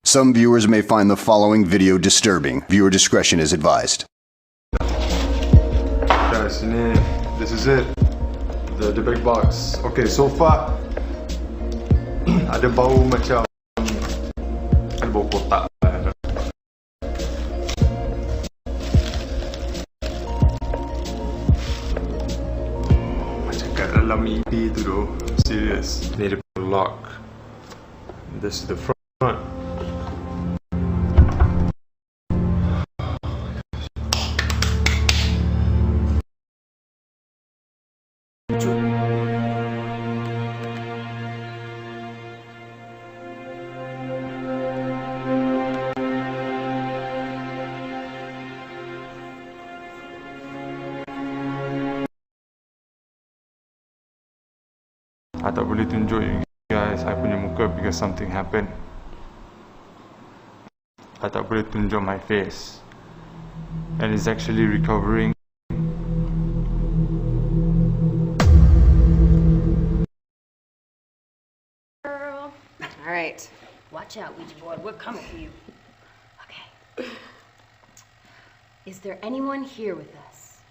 Some viewers may find the following video disturbing. Viewer discretion is advised. Guys, this is it. The big box. Okay, so far ada bau macam ada bau kotak. Macam kat dalam mimpi tu doh. Serious. Need a lock. This is the front. I tak boleh tunjuk you guys I punya muka because something happened. I tak boleh tunjuk my face, and it's actually recovering. Girl. All right, watch out, Ouija board. We're coming for you. Okay. Is there anyone here with us?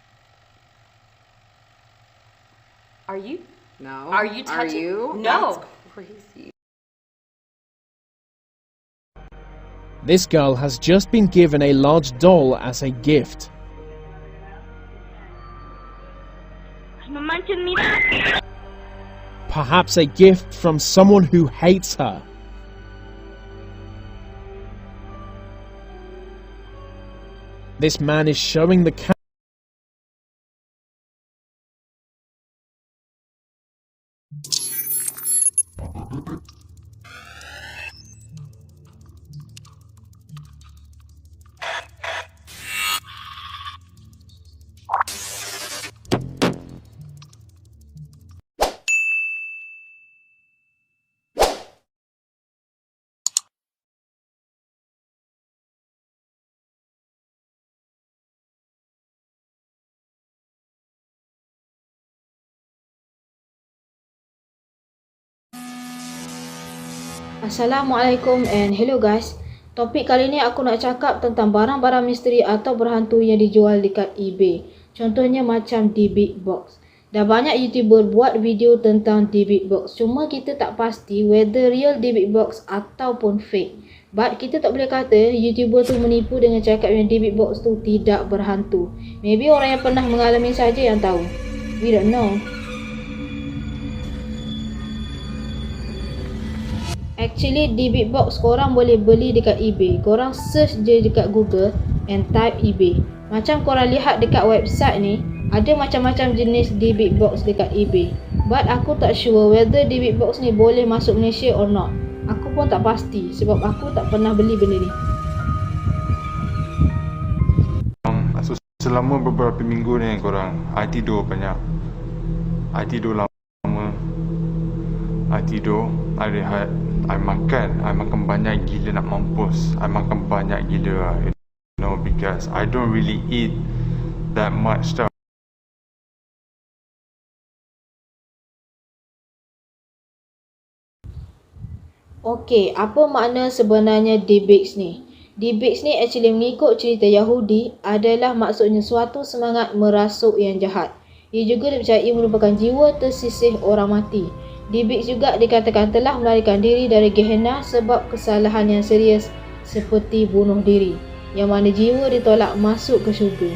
Are you? No. Are you touching? Are you? No. That's crazy. This girl has just been given a large doll as a gift. Perhaps a gift from someone who hates her. This man is showing the camera. Assalamualaikum and hello guys. Topik kali ni aku nak cakap tentang barang-barang misteri atau berhantu yang dijual dekat eBay. Contohnya macam D-Big Box. Dah banyak YouTuber buat video tentang D-Big Box. Cuma kita tak pasti whether real D-Big Box ataupun fake. But kita tak boleh kata YouTuber tu menipu dengan cakap yang D-Big Box tu tidak berhantu. Maybe orang yang pernah mengalami saja yang tahu. We don't know. Actually, D-Big Box korang boleh beli dekat eBay. Korang search je dekat Google and type eBay. Macam korang lihat dekat website ni, ada macam-macam jenis D-Big Box dekat eBay. But aku tak sure whether D-Big Box ni boleh masuk Malaysia or not. Aku pun tak pasti sebab aku tak pernah beli benda ni. So, selama beberapa minggu ni korang, I tidur banyak. I tidur lama. I tidur, I rehat. I makan banyak gila nak mampus. I makan banyak gila, you know, because I don't really eat that much stuff. Okay, apa makna sebenarnya D-Big ni? D-Big ni actually mengikut cerita Yahudi adalah maksudnya suatu semangat merasuk yang jahat. Ia juga dipercayai merupakan jiwa tersisih orang mati. D-Big juga dikatakan telah melarikan diri dari Gehenna sebab kesalahan yang serius seperti bunuh diri, yang mana jiwa ditolak masuk ke syurga.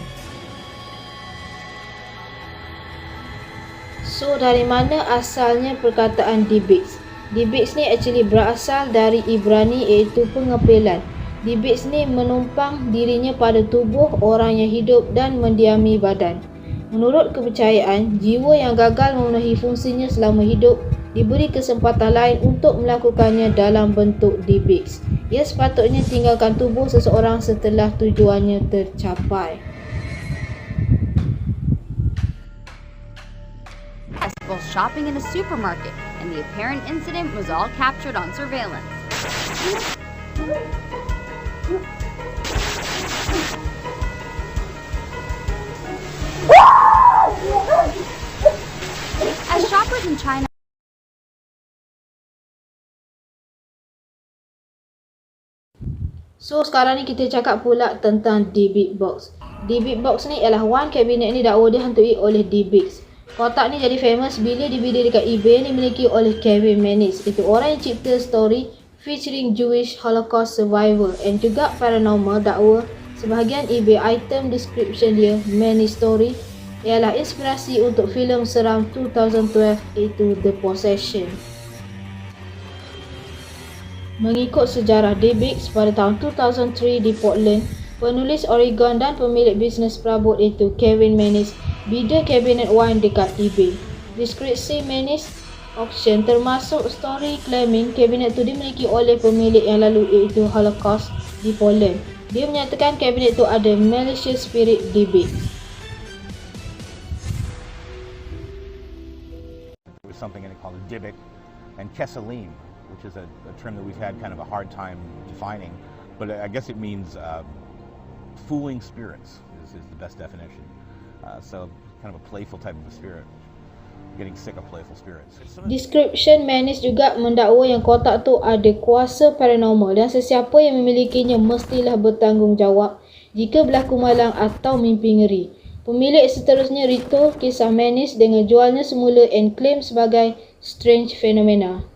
So, dari mana asalnya perkataan D-Big? D-Big ni actually berasal dari Ibrani iaitu pengepelan. D-Big ni menumpang dirinya pada tubuh orang yang hidup dan mendiami badan. Menurut kepercayaan, jiwa yang gagal memenuhi fungsinya selama hidup diberi kesempatan lain untuk melakukannya dalam bentuk D-Big. Ia sepatutnya tinggalkan tubuh seseorang setelah tujuannya tercapai. While shopping in a supermarket, and the apparent incident was all captured on surveillance. As shoppers in China So sekarang ni kita cakap pula tentang D-Big Box. D-Big Box ni ialah one cabinet ni dakwa dihantui oleh D-Bigs. Kotak ni jadi famous bila dibeli dekat eBay ni dimiliki oleh Kevin Menis. Itu orang yang cipta story featuring Jewish Holocaust survivor and juga paranormal dakwa. Sebahagian eBay item description dia, Menis story, ialah inspirasi untuk filem seram 2012 iaitu The Possession. Mengikut sejarah D-Bigs pada tahun 2003 di Portland, penulis Oregon dan pemilik bisnes perabot iaitu Kevin Menis bida kabinet wine dekat eBay. Deskripsi Menis auction termasuk story claiming kabinet itu dimiliki oleh pemilik yang lalu iaitu Holocaust di Poland. Dia menyatakan kabinet itu ada malicious spirit D-Bigs. It was something called a Dybbuk and Kesselim, which is a term that we've had kind of a hard time defining, but I guess it means fooling spirits is the best definition. So kind of a playful type of a spirit, getting sick of playful spirits. Description Menis juga mendakwa yang kotak tu ada kuasa paranormal dan sesiapa yang memilikinya mestilah bertanggungjawab jika berlaku malang atau mimpi ngeri. Pemilik seterusnya retol kisah Menis dengan jualnya semula and claim sebagai strange phenomena.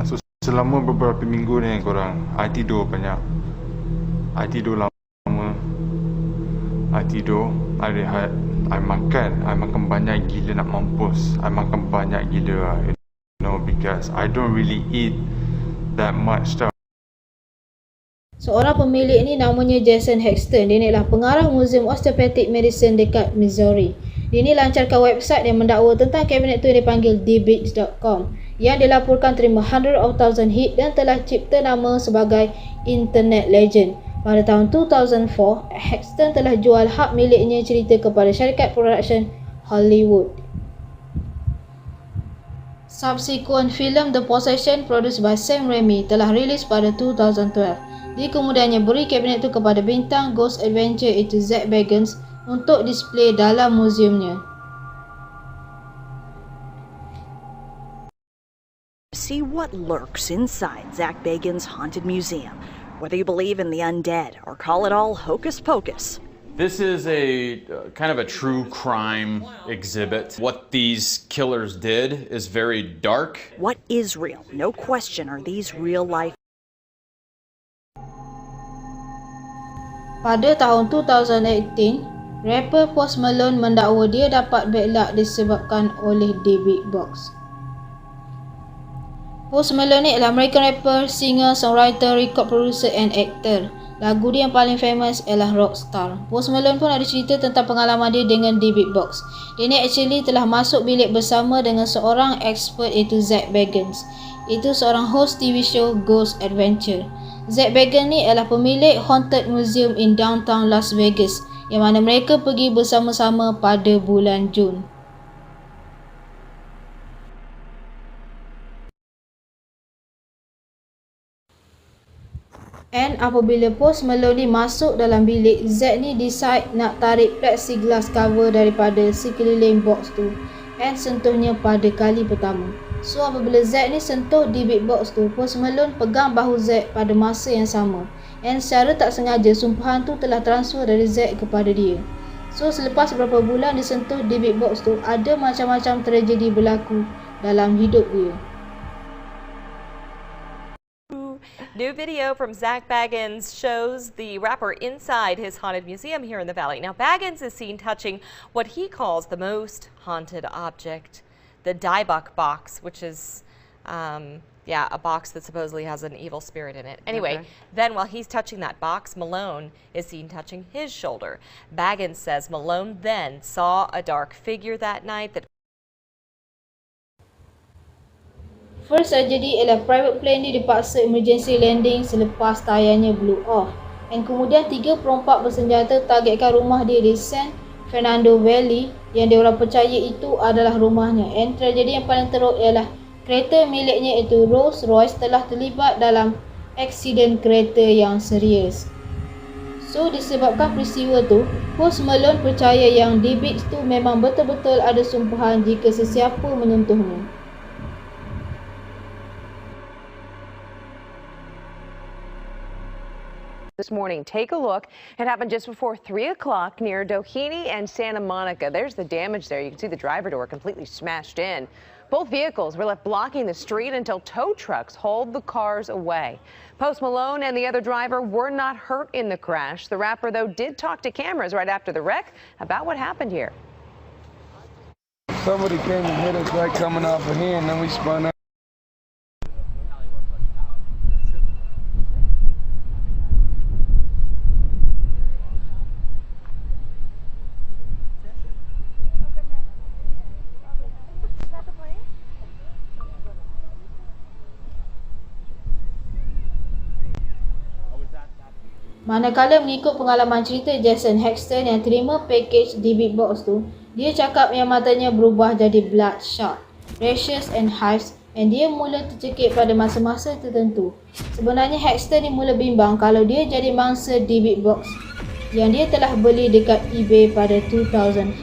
So selama beberapa minggu ni korang, I tidur banyak. I tidur lama. I tidur, I rehat, I makan banyak gila nak mampus. I makan banyak gila, you know, because I don't really eat that much stuff. Seorang pemilik ni namanya Jason Hexton. Dia ni adalah pengarah Museum Osteopathic Medicine dekat Missouri. Dia ni lancarkan website yang mendakwa tentang kabinet tu yang dipanggil dbigs.com yang dilaporkan terima hundred of thousand hit dan telah cipta nama sebagai internet legend. Pada tahun 2004, Hexton telah jual hak miliknya cerita kepada syarikat production Hollywood. Subsequent film The Possession produced by Sam Raimi telah rilis pada 2012. Dia kemudiannya beri kabinet itu kepada bintang Ghost Adventure iaitu Zak Bagans untuk display dalam muziumnya. See what lurks inside Zak Bagans' haunted museum, whether you believe in the undead or call it all hocus pocus. This is a kind of a true crime exhibit. What these killers did is very dark. What is real? No question are these real life. Pada tahun 2018, rapper Post Malone mendakwa dia dapat bad luck disebabkan oleh D-Big Box. Post Malone ni adalah American rapper, singer, songwriter, record producer and actor. Lagu dia yang paling famous ialah Rockstar. Post Malone pun ada cerita tentang pengalaman dia dengan D-Big Box. Dia ni actually telah masuk bilik bersama dengan seorang expert iaitu Zak Bagans. Itu seorang host TV show Ghost Adventure. Zak Bagans ni adalah pemilik Haunted Museum in downtown Las Vegas yang mana mereka pergi bersama-sama pada bulan Jun. And apabila Post Malone ni masuk dalam bilik, Zak ni decide nak tarik plexiglass cover daripada sekeliling box tu and sentuhnya pada kali pertama. So apabila Zak ni sentuh di big box tu, Post Malone pegang bahu Zak pada masa yang sama. And secara tak sengaja sumpahan tu telah transfer dari Zak kepada dia. So selepas beberapa bulan disentuh di big box tu, ada macam-macam tragedi berlaku dalam hidup dia. New video from Zak Bagans shows the rapper inside his haunted museum here in the Valley. Now, Bagans is seen touching what he calls the most haunted object, the Dybbuk box, which is, a box that supposedly has an evil spirit in it. Anyway, then while he's touching that box, Malone is seen touching his shoulder. Bagans says Malone then saw a dark figure that night that First tragedy ialah private plane dia dipaksa emergency landing selepas tayarnya blew off. Dan kemudian 3 perompak bersenjata targetkan rumah dia di San Fernando Valley yang diorang percaya itu adalah rumahnya. And tragedi yang paling teruk ialah kereta miliknya iaitu Rolls Royce telah terlibat dalam aksiden kereta yang serius. So disebabkan peristiwa tu, Post Malone percaya yang D-Bigs tu memang betul-betul ada sumpahan jika sesiapa menyentuhnya. this morning. Take a look. It happened just before 3 o'clock near Doheny and Santa Monica. There's the damage there. You can see the driver door completely smashed in. Both vehicles were left blocking the street until tow trucks hauled the cars away. Post Malone and the other driver were not hurt in the crash. The rapper, though, did talk to cameras right after the wreck about what happened here. Somebody came and hit us right coming off of here, and then we spun out. Manakala mengikut pengalaman cerita Jason Hexton yang terima pakej di Big Box tu, dia cakap yang matanya berubah jadi bloodshot, rashes and hives, dan dia mula tercekik pada masa-masa tertentu. Sebenarnya Hexton ni mula bimbang kalau dia jadi mangsa di Big Box yang dia telah beli dekat eBay pada 2004.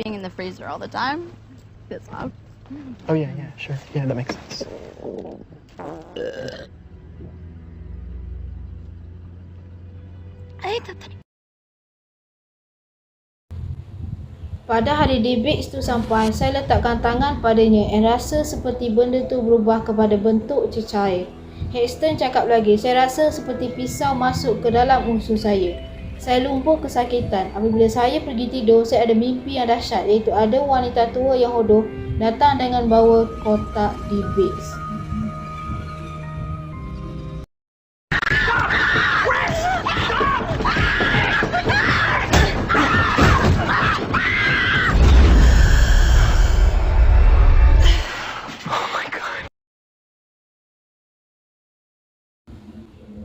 Being in the freezer all the time, piss off. Oh yeah, sure. Yeah, that makes sense. I hate that thing. Pada hari D-Bix tu sampai, saya letakkan tangan padanya dan rasa seperti benda tu berubah kepada bentuk cecair. Hexton cakap lagi, saya rasa seperti pisau masuk ke dalam usus saya. Saya lumpuh kesakitan. Apabila saya pergi tidur, saya ada mimpi yang dahsyat, iaitu ada wanita tua yang hodoh datang dengan bawa kotak D-Bix.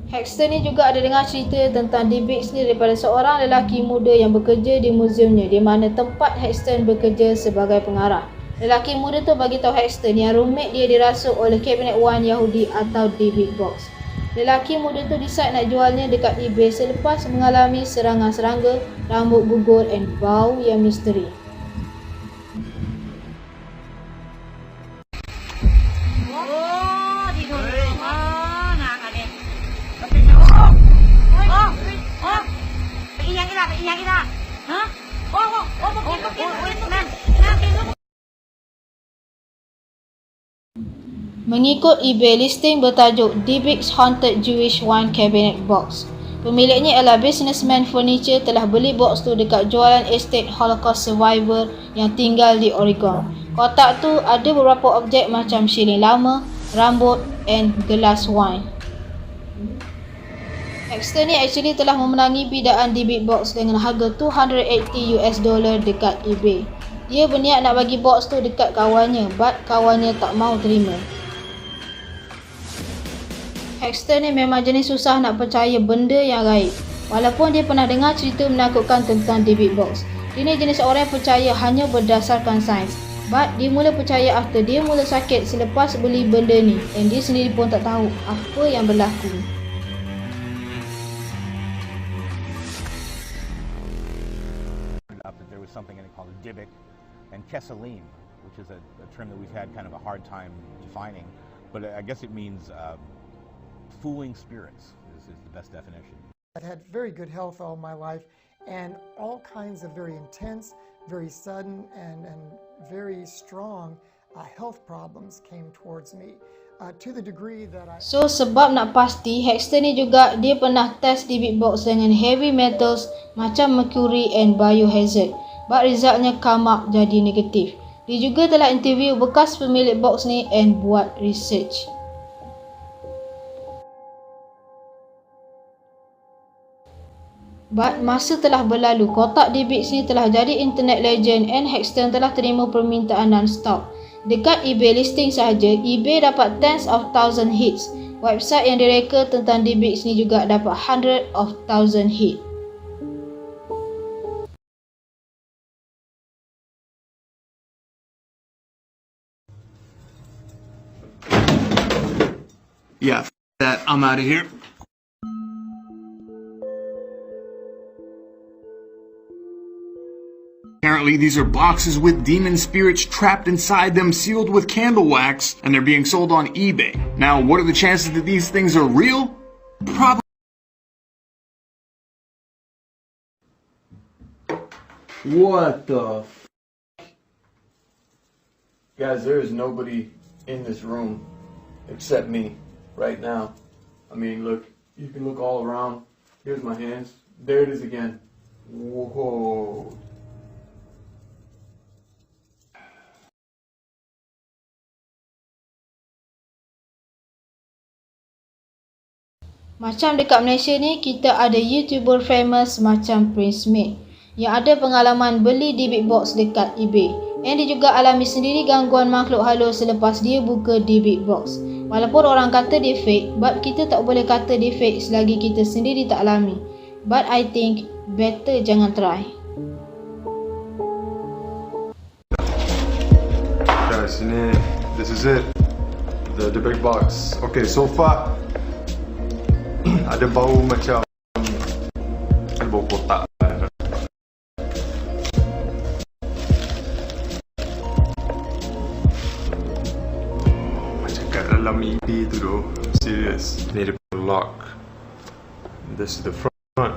Hexton ni juga ada dengar cerita tentang D-Bix ni daripada seorang lelaki muda yang bekerja di muziumnya, di mana tempat Hexton bekerja sebagai pengarah. Lelaki muda tu bagi tahu Hexton yang roommate dia dirasuk oleh Cabinet One Yahudi atau The Big Box. Lelaki muda tu decide nak jualnya dekat eBay selepas mengalami serangan serangga, rambut gugur dan bau yang misteri. Mengikut eBay, listing bertajuk D-Bix Haunted Jewish Wine Cabinet Box. Pemiliknya ialah businessman furniture telah beli box tu dekat jualan estate Holocaust survivor yang tinggal di Oregon. Kotak tu ada beberapa objek macam shilling lama, rambut and gelas wine. Hexton ni actually telah memenangi bidaan di Big Box dengan harga $280 dekat eBay. Dia berniat nak bagi box tu dekat kawannya, but kawannya tak mau terima. Hexton ni memang jenis susah nak percaya benda yang gaib. Walaupun dia pernah dengar cerita menakutkan tentang The Big Box. Dia ni jenis orang yang percaya hanya berdasarkan sains. But dia mula percaya after dia mula sakit selepas beli benda ni, dan dia sendiri pun tak tahu apa yang berlaku. There was something called a Dybbuk and Kesalim, which is a term that we've had kind of a hard time defining, but I guess it means fooling spirits is the best definition. I've had very good health all my life, and all kinds of very intense, very sudden, and very strong health problems came towards me. To the degree that I... So sebab nak pasti, Hexton ni juga dia pernah test di Big Box dengan heavy metals macam mercury and biohazard, but resultnya come up jadi negatif. Dia juga telah interview bekas pemilik box ni and buat research. But masa telah berlalu, kotak D-Bix ni telah jadi internet legend and Hexton telah terima permintaan non-stop. Dekat eBay listing sahaja, eBay dapat tens of thousand hits. Website yang direka tentang D-Bix ni juga dapat hundred of thousand hit. Yeah, that. I'm out of here. Apparently, these are boxes with demon spirits trapped inside them, sealed with candle wax, and they're being sold on eBay. Now, what are the chances that these things are real? Probably. What the f? Guys, there is nobody in this room except me right now. I mean, look, you can look all around. Here's my hands. There it is again. Whoa. Macam dekat Malaysia ni, kita ada YouTuber famous macam Prince Mate yang ada pengalaman beli DB box dekat eBay. And dia juga alami sendiri gangguan makhluk halus selepas dia buka DB box. Walaupun orang kata dia fake, but kita tak boleh kata dia fake selagi kita sendiri tak alami. But I think better jangan try. Guys, this is it. The big box. Okay, so far ada bau macam bau kotak. Macam kat dalam EP tu doh. Serious. Need a lock. This is the front.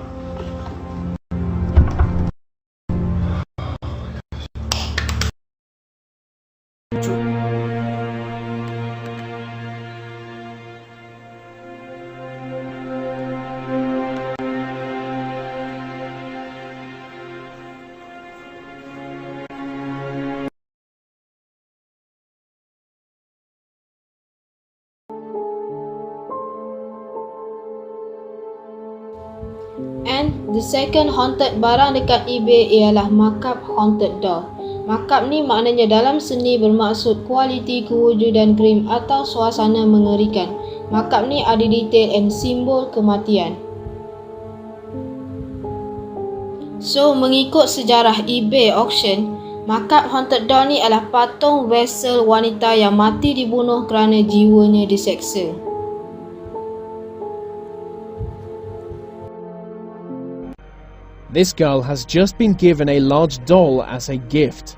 And the second haunted barang dekat eBay ialah markup haunted doll. Markup ni maknanya dalam seni bermaksud kualiti kewujudan krim atau suasana mengerikan. Markup ni ada detail and simbol kematian. So, mengikut sejarah eBay auction, markup haunted doll ni adalah patung vessel wanita yang mati dibunuh kerana jiwanya diseksa. This girl has just been given a large doll as a gift.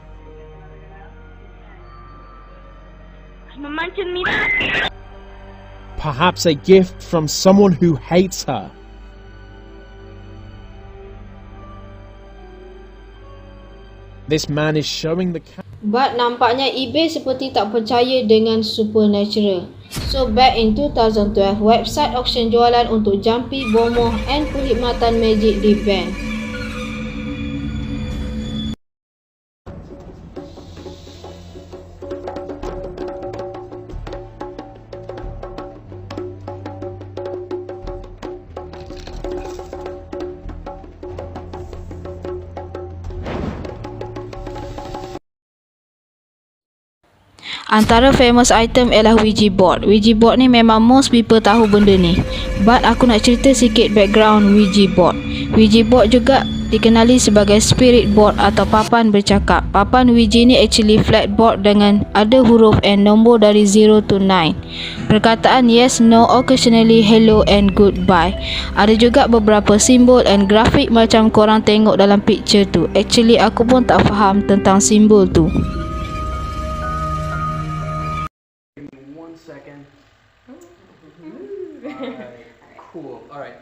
Perhaps a gift from someone who hates her. This man is showing the But nampaknya eBay seperti tak percaya dengan supernatural. So back in 2012, website auction jualan untuk jampi, bomoh and perkhidmatan magic di ban. Antara famous item ialah Ouija board. Ouija board ni memang most people tahu benda ni. But aku nak cerita sikit background Ouija board. Ouija board juga dikenali sebagai spirit board atau papan bercakap. Papan Ouija ni actually flat board dengan ada huruf and nombor dari 0 to 9. Perkataan yes, no, occasionally, hello and goodbye. Ada juga beberapa simbol and grafik macam korang tengok dalam picture tu. Actually aku pun tak faham tentang simbol tu. Cool. All right.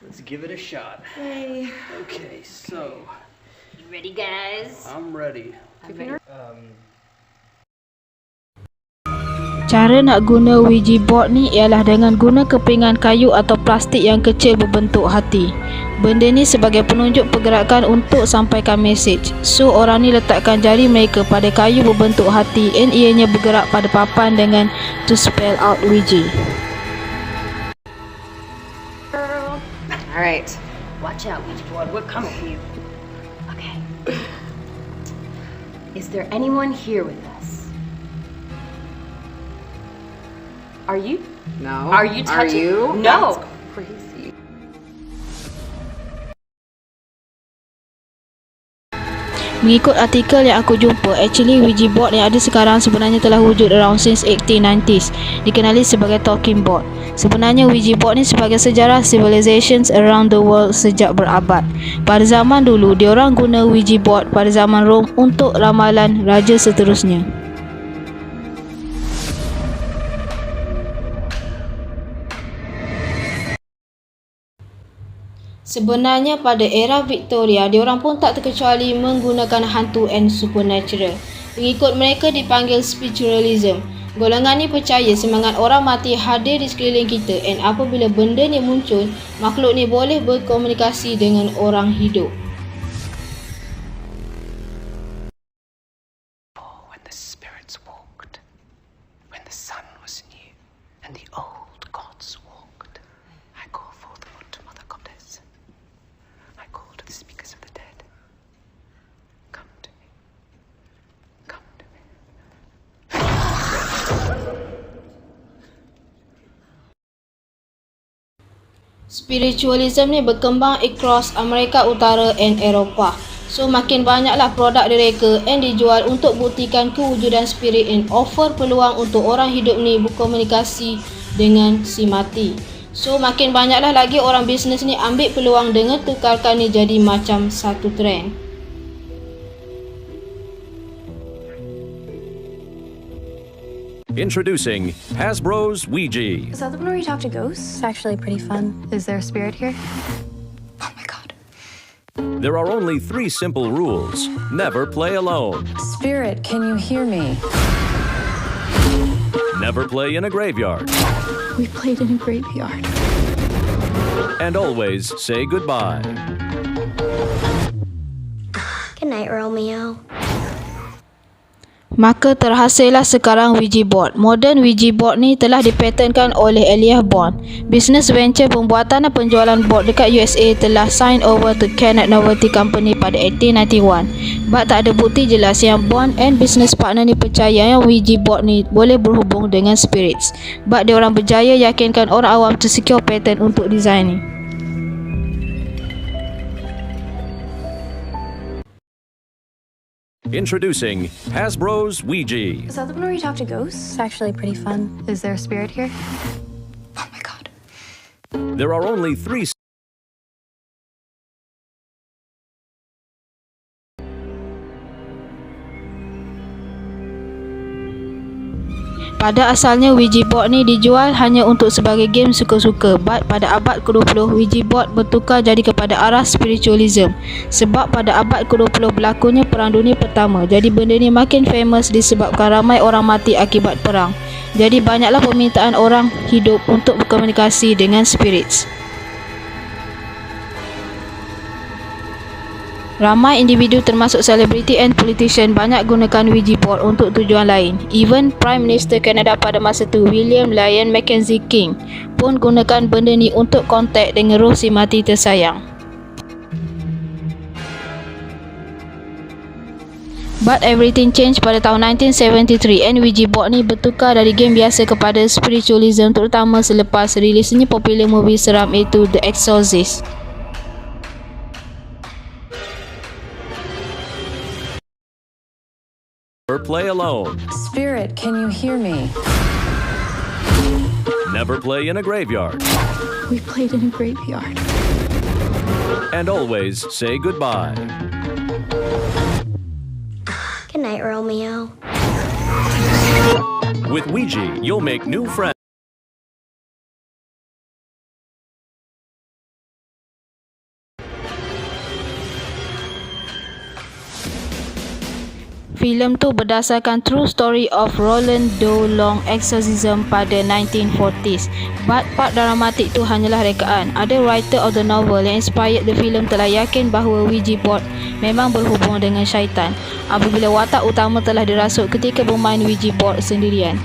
Let's give it a shot. Yay. Okay, so. You ready, guys? I'm ready. Cara nak guna Ouija board ni ialah dengan guna kepingan kayu atau plastik yang kecil berbentuk hati. Benda ni sebagai penunjuk pergerakan untuk sampaikan mesej. So orang ni letakkan jari mereka pada kayu berbentuk hati and ianya bergerak pada papan dengan to spell out Ouija. Alright, watch out, Ouija board. We're coming for you. Okay. Is there anyone here with us? Are you? No. Are you touching? Are you? No. That's crazy. Mengikut artikel yang aku jumpa, actually Ouija board yang ada sekarang sebenarnya telah wujud around since 1890s, dikenali sebagai talking board. Sebenarnya Ouija board ni sebagai sejarah civilizations around the world sejak berabad. Pada zaman dulu, diorang guna Ouija board pada zaman Rom untuk ramalan raja seterusnya. Sebenarnya pada era Victoria, diorang pun tak terkecuali menggunakan hantu and supernatural. Pengikut mereka dipanggil spiritualism. Golongan ni percaya semangat orang mati hadir di sekeliling kita, and apabila benda ni muncul, makhluk ni boleh berkomunikasi dengan orang hidup. When the spirits walked, when the sun was new, and the old gods walked, I call forth unto Mother Goddess. I call to the speakers of the dead. Come to me. Come to me. Spiritualism ni berkembang across Amerika Utara and Eropah. So makin banyaklah produk direka and dijual untuk buktikan kewujudan spirit and offer peluang untuk orang hidup ni berkomunikasi dengan si mati. So makin banyaklah lagi orang bisnes ni ambil peluang dengan tukarkan ni jadi macam satu trend. Introducing Hasbro's Ouija. Is that the one where you talk to ghosts? It's actually pretty fun. Is there a spirit here? There are only 3 simple rules. Never play alone. Spirit, can you hear me? Never play in a graveyard. We played in a graveyard. And always say goodbye. Good night, Romeo. Maka terhasillah sekarang Ouija board. Modern Ouija board ni telah dipatenkan oleh Elijah Bond. Business venture pembuatan dan penjualan board dekat USA telah sign over to Kenneth Novelty Company pada 1891. But tak ada bukti jelas yang Bond and business partner ni percaya yang Ouija board ni boleh berhubung dengan spirits. But diorang berjaya yakinkan orang awam to secure patent untuk design ni. Introducing Hasbro's Ouija. Is that the one where you talk to ghosts? It's actually pretty fun. Is there a spirit here? There are only 3 Pada asalnya Ouija board ni dijual hanya untuk sebagai game suka-suka, but pada abad ke-20 Ouija board bertukar jadi kepada arah spiritualism. Sebab pada abad ke-20 berlakunya Perang Dunia Pertama, jadi benda ni makin famous disebabkan ramai orang mati akibat perang. Jadi banyaklah permintaan orang hidup untuk berkomunikasi dengan spirits. Ramai individu termasuk selebriti and politician banyak gunakan Ouija board untuk tujuan lain. Even Prime Minister Canada pada masa tu, William Lyon Mackenzie King, pun gunakan benda ni untuk kontak dengan roh si mati tersayang. But everything changed pada tahun 1973 and Ouija board ni bertukar dari game biasa kepada spiritualism, terutama selepas rilisnya popular movie seram iaitu The Exorcist. Never play alone. Spirit, can you hear me? Never play in a graveyard. We played in a graveyard. And always say goodbye. Good night, Romeo. With Ouija, you'll make new friends. Filem tu berdasarkan true story of Roland Doe Long exorcism pada 1940s. But part dramatik tu hanyalah rekaan. Ada writer of the novel yang inspired the film telah yakin bahawa Ouija board memang berhubung dengan syaitan apabila watak utama telah dirasuk ketika bermain Ouija board sendirian.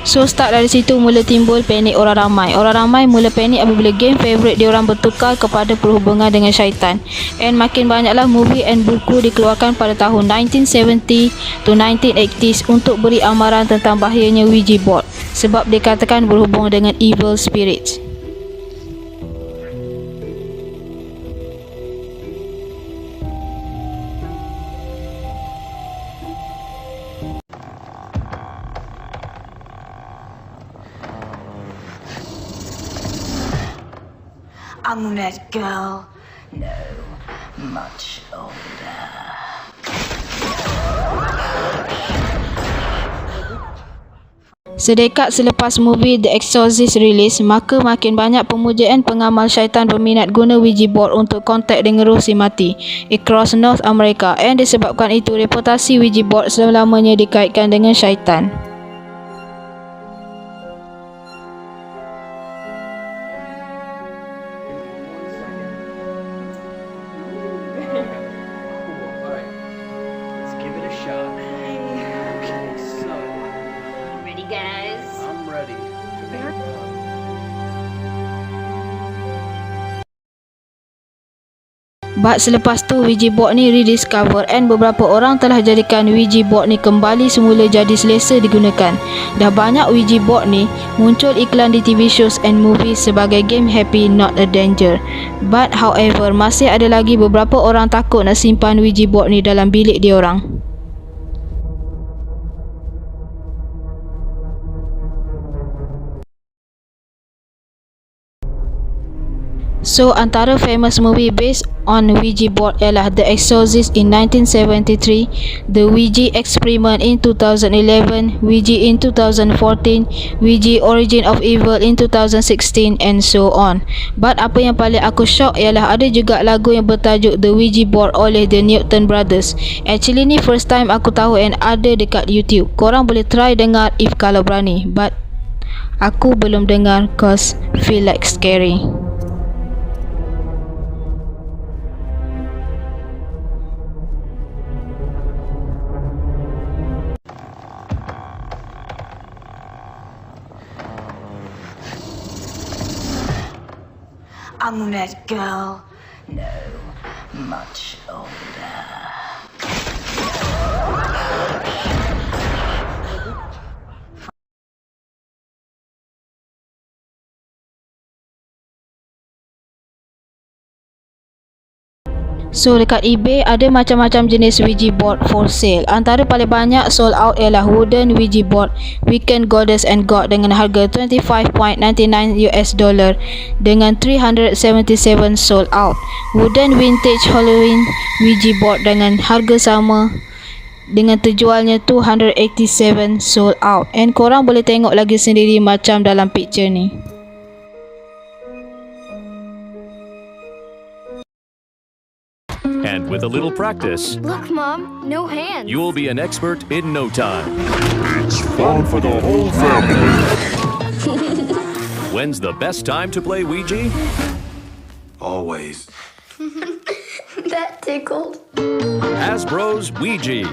So start dari situ mula timbul panik orang ramai. Orang ramai mula panik apabila game favourite diorang bertukar kepada berhubungan dengan syaitan. And makin banyaklah movie and buku dikeluarkan pada tahun 1970 to 1980s untuk beri amaran tentang bahayanya Ouija board sebab dikatakan berhubung dengan evil spirits. I'm that girl. No, much older. Sedekat selepas movie The Exorcist rilis, maka makin banyak pemujaan pengamal syaitan berminat guna Ouija board untuk kontak dengan roh si mati across North America, and disebabkan itu reputasi Ouija board selama-lamanya dikaitkan dengan syaitan. But selepas tu Ouija board ni rediscover, and beberapa orang telah jadikan Ouija board ni kembali semula jadi selesa digunakan. Dah banyak Ouija board ni muncul iklan di TV shows and movies sebagai game happy not a danger. But however, masih ada lagi beberapa orang takut nak simpan Ouija board ni dalam bilik diorang. So antara famous movie based on Ouija board ialah The Exorcist in 1973, The Ouija Experiment in 2011, Ouija in 2014, Ouija Origin of Evil in 2016 and so on. But apa yang paling aku shock ialah ada juga lagu yang bertajuk The Ouija Board oleh The Newton Brothers. Actually ni first time aku tahu and ada dekat YouTube. Korang boleh try dengar if kalau berani, but aku belum dengar cause feel like scary. I'm that girl. No, much older. So dekat eBay ada macam-macam jenis Ouija board for sale. Antara paling banyak sold out ialah wooden Ouija board Weekend Goddess and God dengan harga $25.99 dengan 377 sold out. Wooden vintage Halloween Ouija board dengan harga sama dengan terjualnya 287 sold out. And korang boleh tengok lagi sendiri macam dalam picture ni. And with a little practice, Look, Mom, no hands. you'll be an expert in no time. It's fun for the whole family. When's the best time to play Ouija? Always. That tickled. Hasbro's Ouija.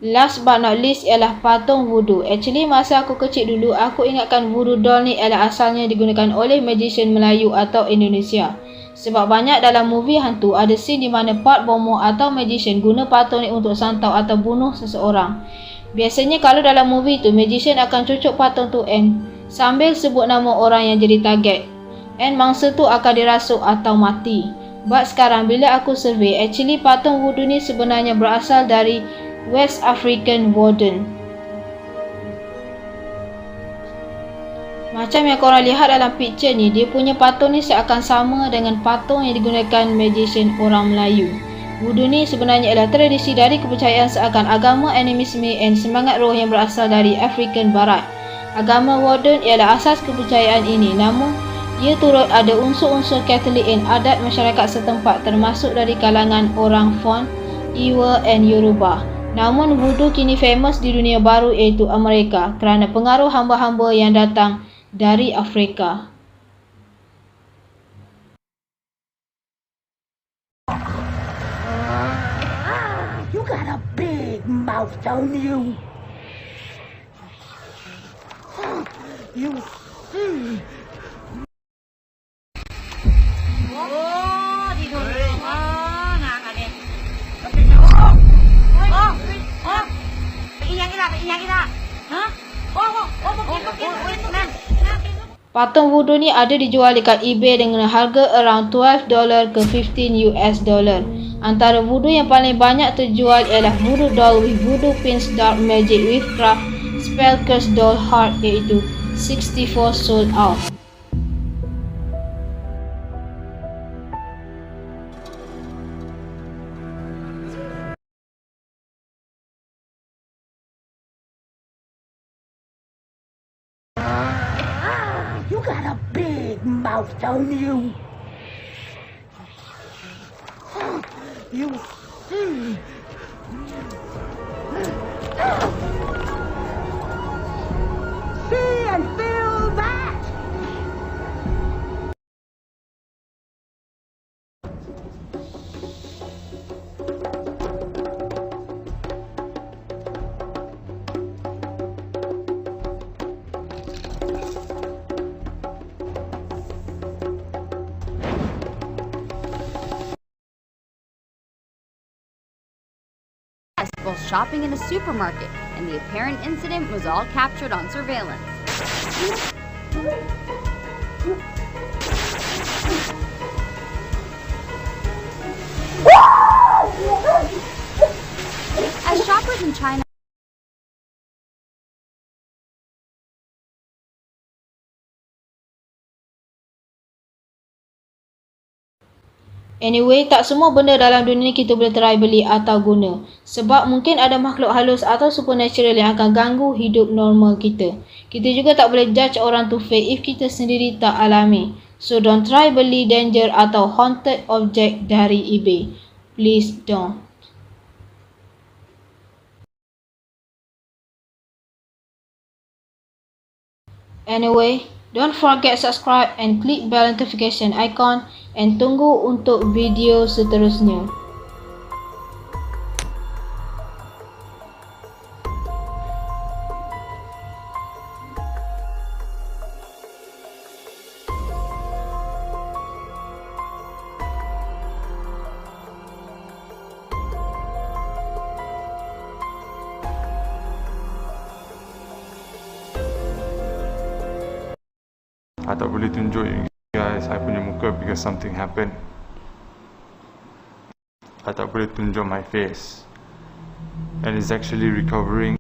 Last but not least ialah patung voodoo. Actually masa aku kecil dulu, aku ingatkan voodoo doll ni ialah asalnya digunakan oleh magician Melayu atau Indonesia. Sebab banyak dalam movie hantu ada scene di mana part bomoh atau magician guna patung ni untuk santau atau bunuh seseorang. Biasanya kalau dalam movie tu, magician akan cucuk patung tu and sambil sebut nama orang yang jadi target. And mangsa tu akan dirasuk atau mati. But sekarang bila aku survey, actually patung voodoo ni sebenarnya berasal dari West African Warden. Macam yang korang lihat dalam picture ni, dia punya patung ni seakan sama dengan patung yang digunakan magician orang Melayu. Voodoo ni sebenarnya adalah tradisi dari kepercayaan seakan agama animisme and semangat roh yang berasal dari African Barat. Agama Warden ialah asas kepercayaan ini, namun ia turut ada unsur-unsur Katolik dan adat masyarakat setempat termasuk dari kalangan orang Fon, Iwa and Yoruba. Namun voodoo kini famous di dunia baru iaitu Amerika kerana pengaruh hamba-hamba yang datang dari Afrika. You got a big mouth, don't you? You. Patung voodoo ni ada dijual dekat eBay dengan harga around $12 ke $15. Antara voodoo yang paling banyak terjual ialah voodoo doll with voodoo pins dark magic witchcraft spell curse doll heart iaitu 64 sold out. You got a big mouth, don't you? You. See and feel that. While shopping in a supermarket, and the apparent incident was all captured on surveillance. As shoppers in China Anyway, tak semua benda dalam dunia ni kita boleh try beli atau guna. Sebab mungkin ada makhluk halus atau supernatural yang akan ganggu hidup normal kita. Kita juga tak boleh judge orang tu fake if kita sendiri tak alami. So don't try beli danger atau haunted object dari eBay. Please don't. Anyway, don't forget subscribe and click bell notification icon and tunggu untuk video seterusnya. I tak boleh tunjuk you guys I punya muka because something happened. I tak boleh tunjuk my face, and it's actually recovering.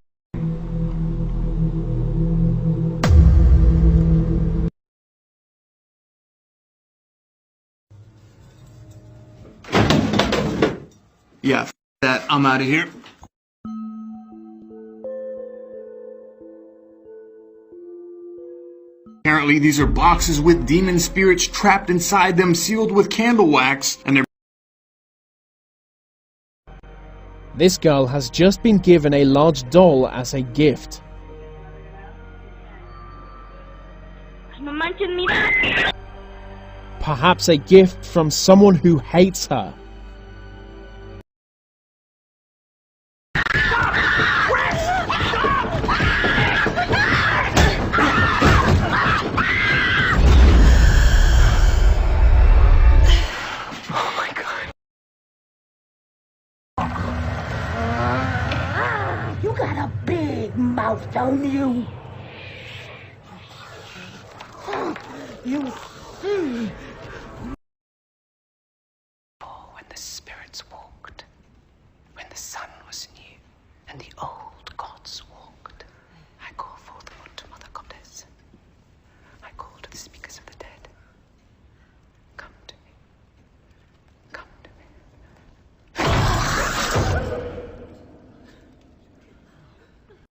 Yeah, that. I'm out of here. Apparently, these are boxes with demon spirits trapped inside them, sealed with candle wax, and they're... This girl has just been given a large doll as a gift. Perhaps a gift from someone who hates her. You got a big mouth, don't you? You. When the spirits walked, when the sun was new, and the old gods walked, I call forth the Mother Goddess. I call to the speak.